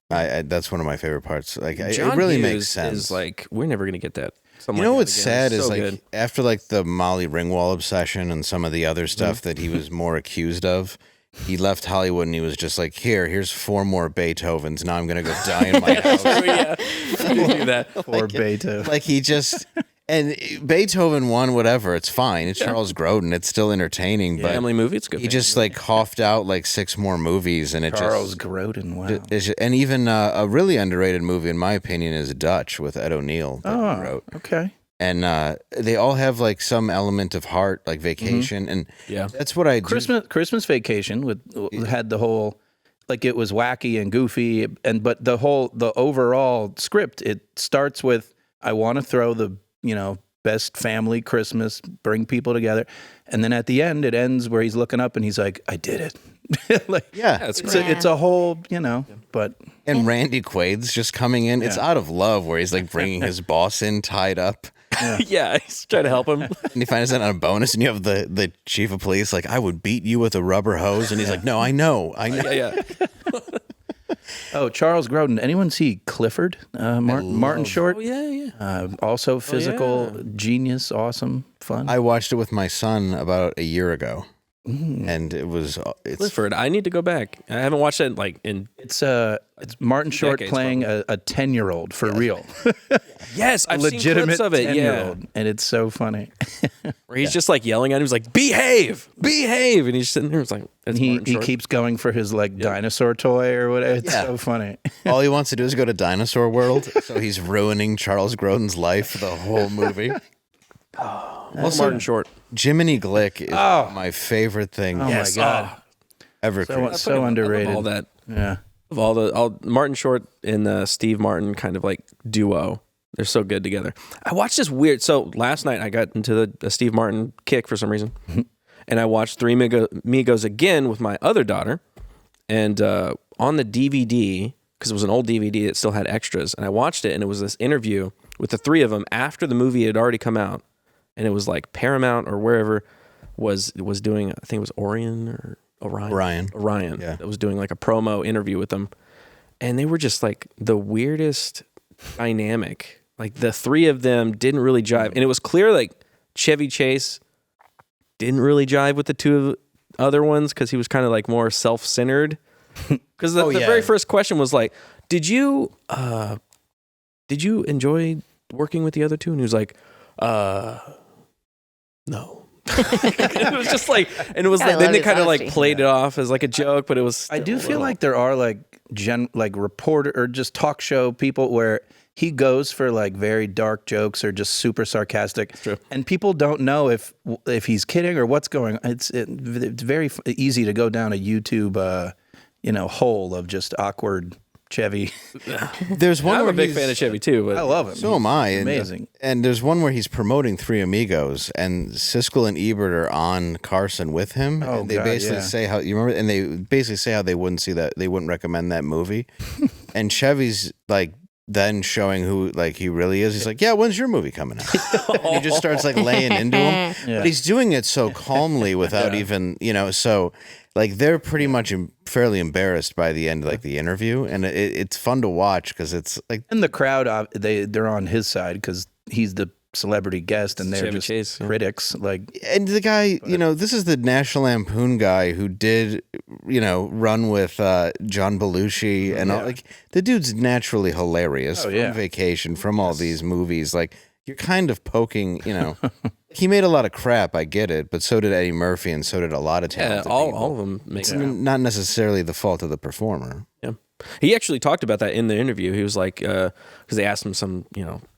I that's one of my favorite parts. Like it really makes sense. Is like we're never gonna get that. What's sad is like good. After like the Molly Ringwald obsession and some of the other stuff that he was more accused of, he left Hollywood and he was just like, here's 4 more Beethovens. Now I'm gonna go die in my house. You do that. 4 Beethoven. Like he just. And Beethoven won, whatever. It's fine. It's Charles Grodin. It's still entertaining. But family movie. It's good. He just like coughed out like 6 more movies, and Charles Grodin. Wow. And even a really underrated movie, in my opinion, is Dutch with Ed O'Neill. That he wrote. Okay. And they all have like some element of heart, like Vacation, and that's what I do. Christmas Vacation had the whole. Like it was wacky and goofy, but the overall script, it starts with I want to throw the best family Christmas, bring people together. And then at the end, it ends where he's looking up and he's like, I did it. Like, it's a whole, but. And Randy Quaid's just coming in. It's out of love where he's like bringing his boss in tied up. Yeah, he's trying to help him. And he finds out on a bonus, and you have the chief of police like, I would beat you with a rubber hose. And he's like, no, I know. Yeah. Oh, Charles Grodin. Anyone see Clifford? Martin Short? Oh, yeah. Also physical genius, awesome, fun. I watched it with my son about a year ago. and it's Clifford, I need to go back. I haven't watched that like in. It's Martin Short Decades, playing a 10-year-old for real. Yes, I've seen Legitimate clips of it. 10-year-old, and it's so funny. Where he's just like yelling at him. He's like, behave, behave. And he's sitting there. It's like, that's He Martin Short. keeps going for his like dinosaur toy or whatever. It's so funny. all he wants to do is go to Dinosaur World, so he's ruining Charles Grodin's life for the whole movie. Also, Martin Short. Jiminy Glick is my favorite thing Oh my god, ever created. so underrated. All that. Yeah. Of all Martin Short and Steve Martin kind of like duo. They're so good together. I watched this weird. So last night I got into the Steve Martin kick for some reason, and I watched Three Amigos again with my other daughter, and on the DVD, because it was an old DVD that still had extras, and I watched it, and it was this interview with the three of them after the movie had already come out, and it was like Paramount or wherever was doing, I think it was Orion. Yeah. That was doing like a promo interview with them, and they were just like the weirdest dynamic. Like the three of them didn't really jive, and it was clear like Chevy Chase didn't really jive with the two other ones because he was kind of like more self-centered. Because the very first question was like, did you enjoy working with the other two? And he was like, no. It was just like, and it was like, then they kind of like played it off as like a joke, but it was. I do feel like there are like reporter or just talk show people where he goes for like very dark jokes or just super sarcastic, and people don't know if he's kidding or what's going on. It's very easy to go down a YouTube hole of just awkward Chevy. There's one. I'm a big fan of Chevy too, but I love him. So am I. Amazing. And there's one where he's promoting Three Amigos, and Siskel and Ebert are on Carson with him. Oh, and they basically say how you remember, and they basically say how they wouldn't see that, they wouldn't recommend that movie. And Chevy's like then showing who like he really is. He's like, yeah, when's your movie coming out? And he just starts like laying into him, but he's doing it so calmly without even so. Like they're pretty much fairly embarrassed by the end, like the interview, and it's fun to watch because it's like, and the crowd they're on his side because he's the celebrity guest and they're Chevy just Chase, critics. Like, and the guy, this is the National Lampoon guy who did, run with John Belushi and all. Like the dude's naturally hilarious from Vacation, from all these movies. Like you're kind of poking, He made a lot of crap, I get it, but so did Eddie Murphy, and so did a lot of talented people. all of them make It's not necessarily the fault of the performer. Yeah. He actually talked about that in the interview. He was like, because they asked him some,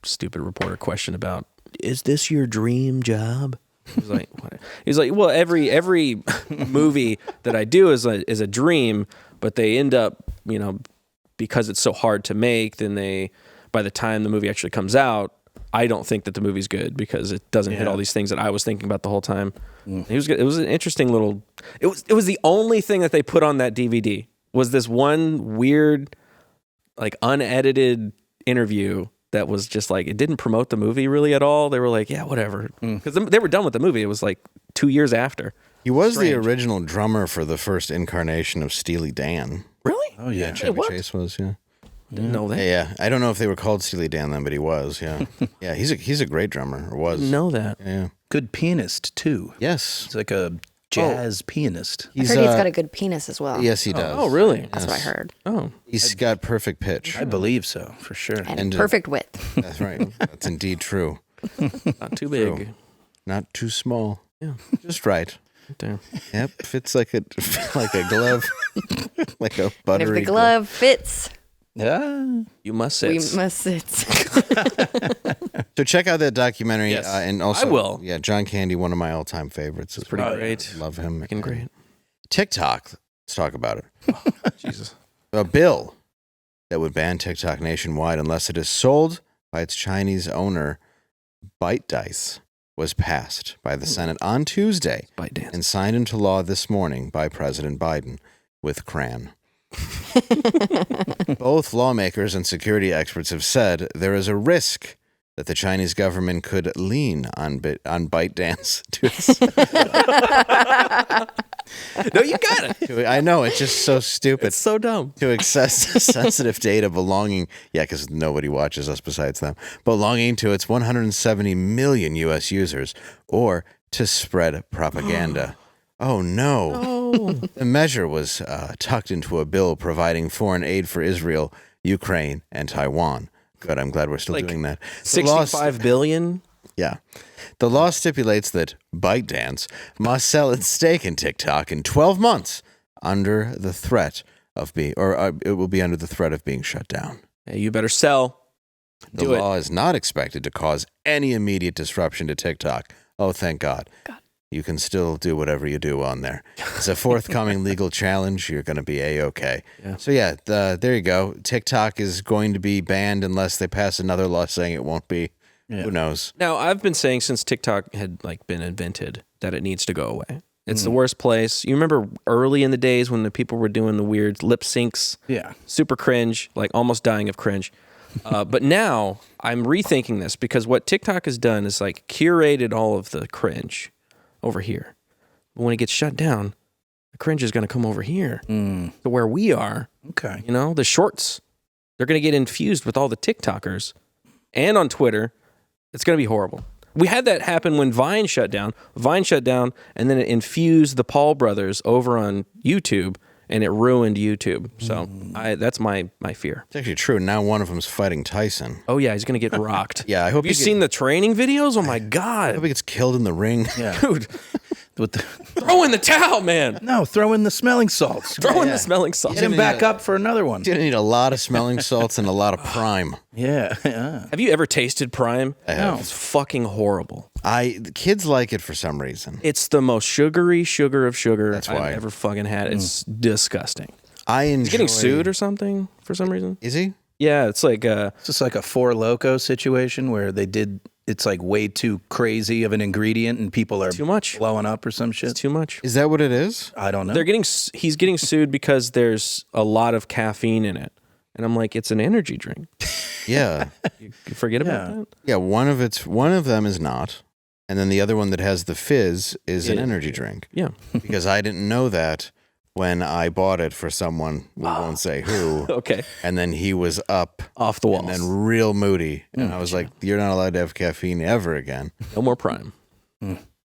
stupid reporter question about, is this your dream job? He was like, what? He's like, well, every movie that I do is a dream, but they end up, because it's so hard to make, then by the time the movie actually comes out, I don't think that the movie's good because it doesn't hit all these things that I was thinking about the whole time. It was an interesting little. It was the only thing that they put on that DVD was this one weird, like unedited interview that was just like it didn't promote the movie really at all. They were like, yeah, whatever, because they were done with the movie. It was like 2 years after. He was the original drummer for the first incarnation of Steely Dan. Really? Oh yeah, Chevy Chase was. Yeah. Didn't know that. Yeah, I don't know if they were called Steely Dan then, but he was. Yeah, yeah. He's a great drummer, or was. Didn't know that. Yeah. good pianist too. Yes, He's like a jazz pianist. I heard he's got a good penis as well. Yes, he does. Oh, really? That's what I heard. Oh, He's got perfect pitch. I believe so, for sure. And perfect width. That's right. That's indeed true. not too big. True. Not too small. Yeah. Just right. Damn. Yep, fits like a glove, like a And if buttery the glove fits, Yeah. You must sit. we must sit. So check out that documentary, Yes. and also I will. Yeah, John Candy, one of my all-time favorites. It's pretty great. Love him. Freaking great. TikTok. Let's talk about it. Jesus. A bill that would ban TikTok nationwide unless it is sold by its Chinese owner, ByteDance, was passed by the Senate on Tuesday ByteDance. and signed into law this morning by President Biden with CRAN. Both lawmakers and security experts have said there is a risk that the Chinese government could lean on ByteDance No, you got it. I know, it's just so stupid. It's so dumb. To access sensitive data belonging, because nobody watches us besides them, belonging to its 170 million U.S. users, or to spread propaganda. Oh, no. The measure was tucked into a bill providing foreign aid for Israel, Ukraine, and Taiwan. Good, I'm glad we're still doing that. The law- $65 billion? Yeah. The law stipulates that ByteDance must sell its stake in TikTok in 12 months under the threat of being, it will be under the threat of being shut down. Hey, you better sell. The law is not expected to cause any immediate disruption to TikTok. Oh, thank God. You can still do whatever you do on there. It's a forthcoming legal challenge. You're going to be A-okay. Yeah. So, yeah, there you go. TikTok is going to be banned unless they pass another law saying it won't be. Yeah. Who knows? Now, I've been saying since TikTok had been invented that it needs to go away. It's the worst place. You remember early in the days when the people were doing the weird lip syncs? Yeah. Super cringe, almost dying of cringe. But now I'm rethinking this because what TikTok has done is curated all of the cringe over here. But when it gets shut down, the cringe is going to come over here to where we are. Okay. You know, the shorts, they're going to get infused with all the TikTokers and on Twitter. It's going to be horrible. We had that happen when Vine shut down. Vine shut down, and then it infused the Paul brothers over on YouTube, and it ruined YouTube. So that's my fear. It's actually true. Now one of them's fighting Tyson. Oh, yeah, he's going to get rocked. Yeah, I hope Have you seen the training videos? Oh, my I God. hope he gets killed in the ring. Yeah. Dude, With the, throw in the towel, man. no, throw in the smelling salts. Throw in the smelling salts. Get him back up for another one. You're going to need a lot of smelling salts and a lot of prime. Yeah. Yeah. Have you ever tasted Prime? I have. It's fucking horrible. The kids like it for some reason. It's the most sugary sugar of sugar That's why. I've ever fucking had. It's disgusting. I enjoy... He's getting sued or something for some reason. Is he? Yeah, it's like It's just like a Four Loko situation where it's way too crazy of an ingredient and people are too much. blowing up or some shit. It's too much. Is that what it is? I don't know. He's getting sued because there's a lot of caffeine in it. And I'm like, it's an energy drink. Yeah. You forget about that? Yeah, one of them is not. And then the other one that has the fizz is an energy drink. Yeah. Because I didn't know that when I bought it for someone, we won't say who. Okay. And then he was up Off the walls. and then real moody. And I was like, you're not allowed to have caffeine ever again. No more Prime.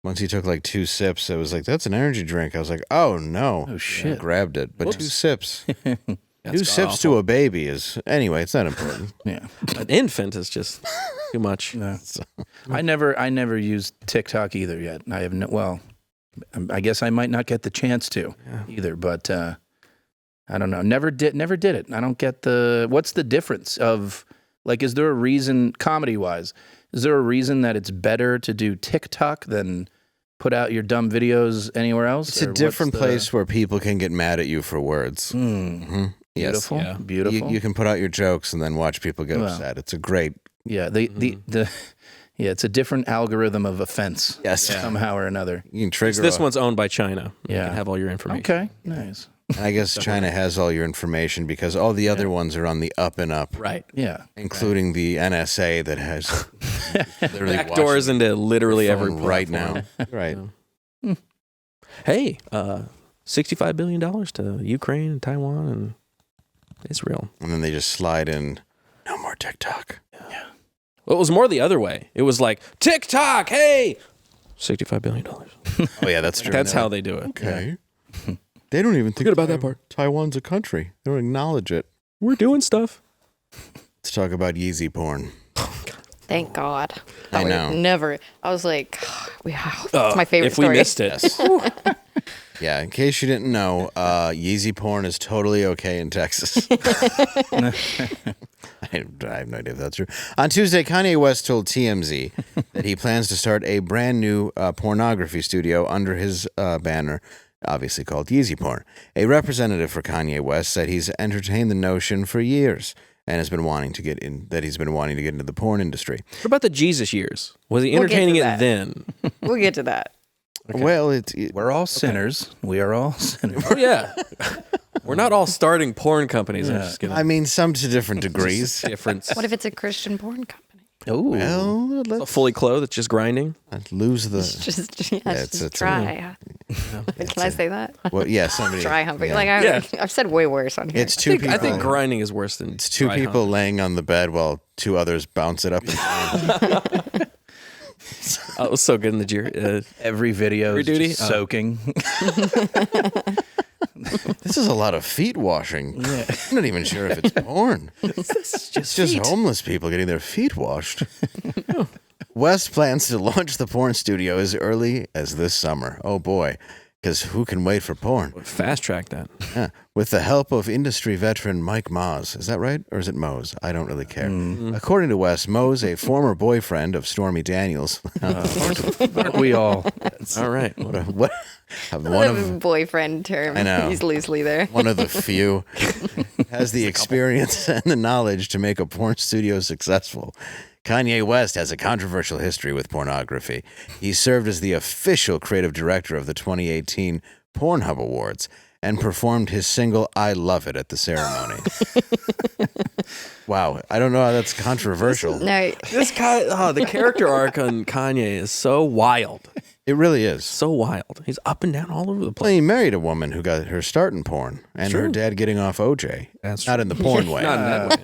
Once he took 2 sips, it was like, that's an energy drink. I was like, oh no. Oh, shit. I grabbed it. But 2 sips. That's 2 sips to a baby is, anyway, it's not important. Yeah. An infant is just too much. No. I never used TikTok either yet. I have no, well, I guess I might not get the chance to either, but I don't know. Never did it. I don't get what's the difference of, is there a reason, comedy-wise, is there a reason that it's better to do TikTok than put out your dumb videos anywhere else? It's a different place where people can get mad at you for words. Mm-hmm. Beautiful. Yes. Yeah. Beautiful. You can put out your jokes and then watch people get upset. It's a great... Yeah, it's a different algorithm of offense. Yes. Somehow or another. You can trigger... This one's owned by China. You Yeah. can have all your information. Okay, nice. And I guess China has all your information because all the other ones are on the up and up. Right. Yeah. Including the NSA that has literally Backdoors watching into literally your every phone right now. platform. Right. Hey, $65 billion to Ukraine and Taiwan and Israel. And then they just slide in, no more TikTok. Yeah. Well, it was more the other way. It was like, TikTok, hey! $65 billion. Oh, yeah, that's true. That's how they do it. Okay. They don't even think Forget about that part. Taiwan's a country. They don't acknowledge it. We're doing stuff. Let's talk about Yeezy porn. Thank God. I know. I was like, it's my favorite If story. we missed it. Yes. Yeah, in case you didn't know, Yeezy porn is totally okay in Texas. I have no idea if that's true. On Tuesday, Kanye West told TMZ that he plans to start a brand new pornography studio under his banner, obviously called Yeezy Porn. A representative for Kanye West said he's entertained the notion for years and has been wanting to get into the porn industry. What about the Jesus years? Was he We'll get to entertaining it that. then? We'll get to that. Okay. Well, We're all sinners. We are all sinners. Oh, yeah. We're not all starting porn companies. I'm just kidding. I mean, some to different degrees. Difference. What if it's a Christian porn company? Oh, Well, So let's fully clothed, it's just grinding. lose the. It's just it's dry. Can I say that? Well, yeah, somebody. Dry humping. yeah. I've said way worse on here. It's two people. I think grinding is worse than It's two dry people hump. laying on the bed while 2 others bounce it up. And down. Oh, it was so good in the jury. Every video is duty? just soaking. This is a lot of feet washing. I'm not even sure if it's porn. It's It's just homeless people getting their feet washed. West plans to launch the porn studio as early as this summer. Oh boy, because who can wait for porn? Fast track that. Yeah. With the help of industry veteran Mike Moz. Is that right? Or is it Mose? I don't really care. According to West, Mose, a former boyfriend of Stormy Daniels. Aren't we all? All right. One of boyfriend term. I know. He's loosely there. one of the few has the experience and the knowledge to make a porn studio successful. Kanye West has a controversial history with pornography. He served as the official creative director of the 2018 Pornhub Awards and performed his single I Love It at the ceremony. Wow, I don't know how that's controversial. No, This guy, the character arc on Kanye is so wild. It really is. So wild. He's up and down all over the Well, place. he married a woman who got her start in porn, and her dad getting off OJ. That's not in the porn way, Not in that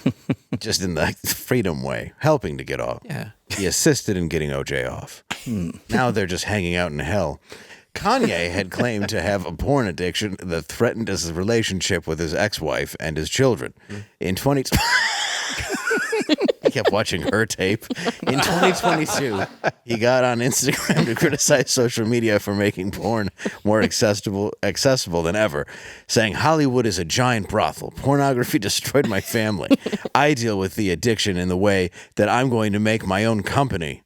way. just in the freedom way, helping to get off. Yeah. He assisted in getting OJ off. Now they're just hanging out in hell. Kanye had claimed to have a porn addiction that threatened his relationship with his ex-wife and his children. In 20... He kept watching her tape. In 2022, he got on Instagram to criticize social media for making porn more accessible than ever, saying Hollywood is a giant brothel. Pornography destroyed my family. I deal with the addiction in the way that I'm going to make my own company.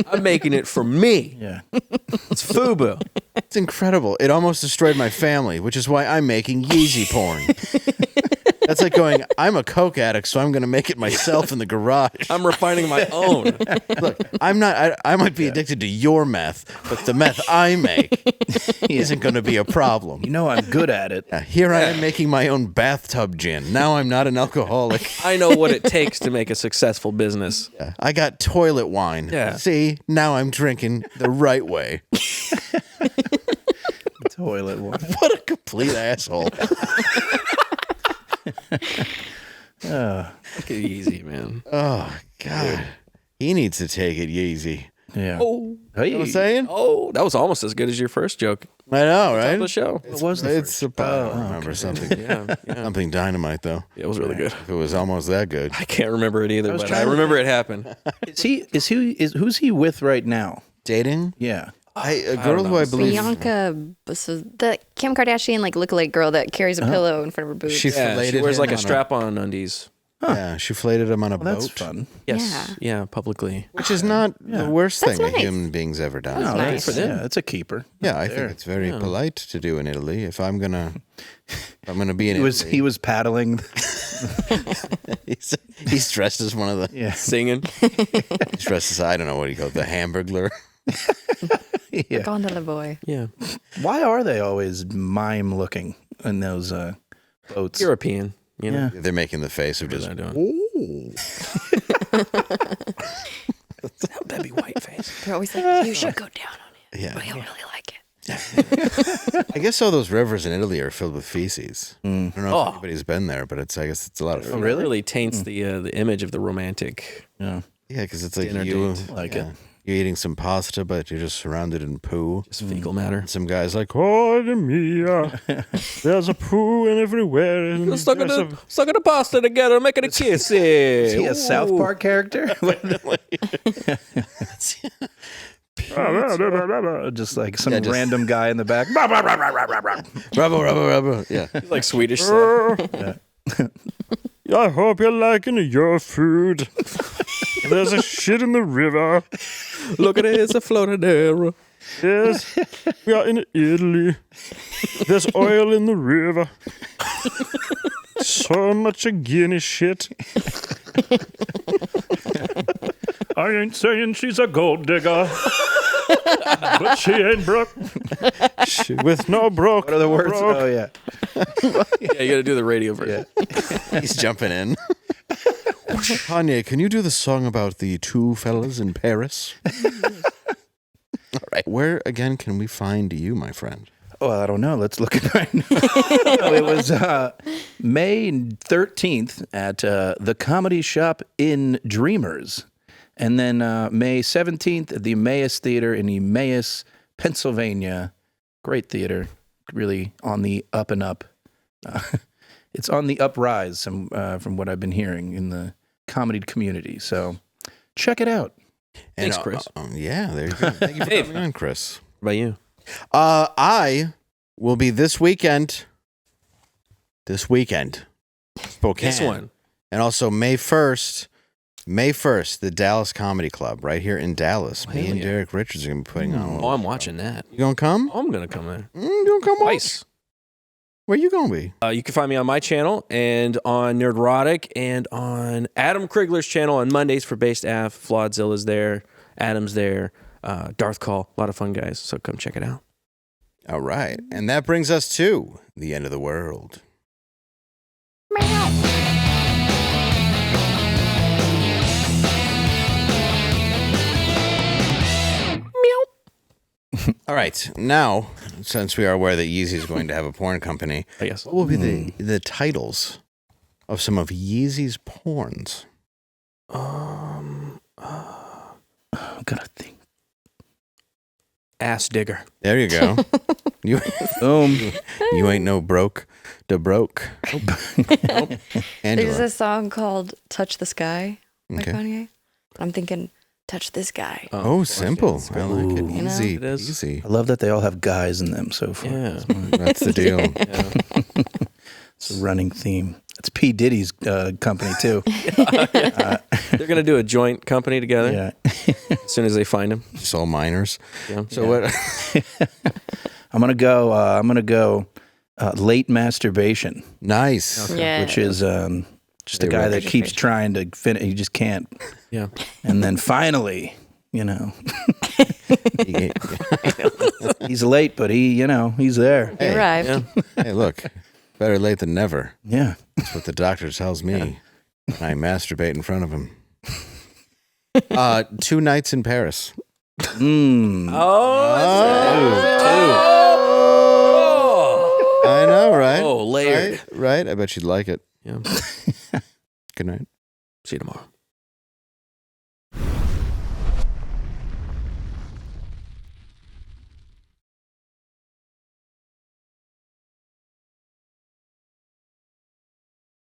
I'm making it for me. Yeah. It's FUBU. It's incredible. It almost destroyed my family, which is why I'm making Yeezy porn. That's like going, I'm a coke addict, so I'm going to make it myself in the garage. I'm refining my own. Look, I'm not. I might be addicted to your meth, but the meth I make isn't going to be a problem. You know I'm good at it. Here I am making my own bathtub gin. Now I'm not an alcoholic. I know what it takes to make a successful business. I got toilet wine. Yeah. See, now I'm drinking the right way. Toilet water. What a complete asshole. Take it easy, man. Oh, God. He needs to take it easy. Yeah. Oh, Hey, You know what I'm saying? oh, that was almost as good as your first joke I know, right? on the show. What was the It's first? I don't remember something. Yeah, yeah. Something dynamite, though. It was really good. If it was almost that good. I can't remember it either, was but trying I to- remember it happened. Who's he with right now? Dating? Yeah. A girl who I believe Bianca, so the Kim Kardashian like lookalike girl that carries a pillow in front of her boobs. She Yeah, she filleted wears him like a on strap-on undies. Yeah, she filleted him on a Well, boat. that's fun. Yes, yeah, publicly. Which is not the worst thing That's a nice. human being's ever done. Oh, nice. that's, yeah, it's a keeper. Yeah, I think it's very polite to do in Italy. If I'm gonna be in Italy, He was paddling. he's dressed as one of the. Yeah. Singing. He's dressed as I don't know what he called the Hamburglar. Yeah. Gondola boy. Yeah. Why are they always mime looking in those boats? European, you know. Yeah. They're making the face of just. They're doing. Ooh. That'd be white face. They're always like, you should go down on it. Yeah. But he'll really like it. I guess all those rivers in Italy are filled with feces. I don't know if anybody's been there, but I guess it's a lot of. It really taints the image of the romantic. Yeah. Yeah, because it's like Dinner you date. Like yeah. it. You're eating some pasta, but you're just surrounded in poo. Just fecal matter. Some guy's like, "Oh, mia, there's a poo in everywhere." And Stuck in the pasta together, making a kiss. Is he a South Park character? Just like some just- random guy in the back. Rubber. Yeah. Like Swedish. I hope you're liking your food. There's a shit in the river. Look at it, it's a floating there. Yes, we are in Italy. There's oil in the river. So much a guinea shit. I ain't saying she's a gold digger, but she ain't broke. With no broke. What are the words? Oh, yeah. Yeah, you gotta do the radio version. He's jumping in. Kanye, can you do the song about the two fellas in Paris? All right. Where, again, can we find you, my friend? Oh, I don't know. Let's look at right now. It was May 13th at the Comedy Shop in Dreamers. And then May 17th at the Emmaus Theater in Emmaus, Pennsylvania. Great theater. Really on the up and up. It's on the uprise from what I've been hearing in the comedy community. So check it out. Thanks, Kris. Yeah, there you go. Thank you for coming on, Kris. What about you? I will be this weekend, Spokane. This one. And also May 1st, the Dallas Comedy Club right here in Dallas. Me and Derek Richards are going to be putting on. Oh, I'm watching that. You going to come? Oh, I'm going to come there. You going to come Twice. Where you going to be? You can find me on my channel and on Nerdrotic and on Adam Krigler's channel on Mondays for Based Af. Flawdzilla's there. Adam's there. Darth Call. A lot of fun guys. So come check it out. All right. And that brings us to the end of the world. All right. Now, since we are aware that Yeezy is going to have a porn company, I guess. what will be the titles of some of Yeezy's porns? I'm gonna think. Ass Digger. There you go. Boom. You ain't no broke. Da broke. Nope. Angela. There's a song called Touch the Sky by Okay. Kanye. I'm thinking, touch this guy. Oh, simple. I like it. You know? Easy. It is. Easy. I love that they all have guys in them so far. Yeah. That's the deal. It's a running theme. It's P. Diddy's company, too. They're going to do a joint company together Yeah. as soon as they find him. Soul miners. Yeah. So what? I'm gonna go late masturbation, Nice. Yeah. which is just a guy that keeps trying to finish. He just can't. Yeah. And then finally, he's late, but he's there. He arrived. Yeah. Hey, look. Better late than never. Yeah. That's what the doctor tells me when I masturbate in front of him. 2 nights in Paris. I know, right? Oh, layered. Right? I bet you'd like it. Yeah. Good night. See you tomorrow.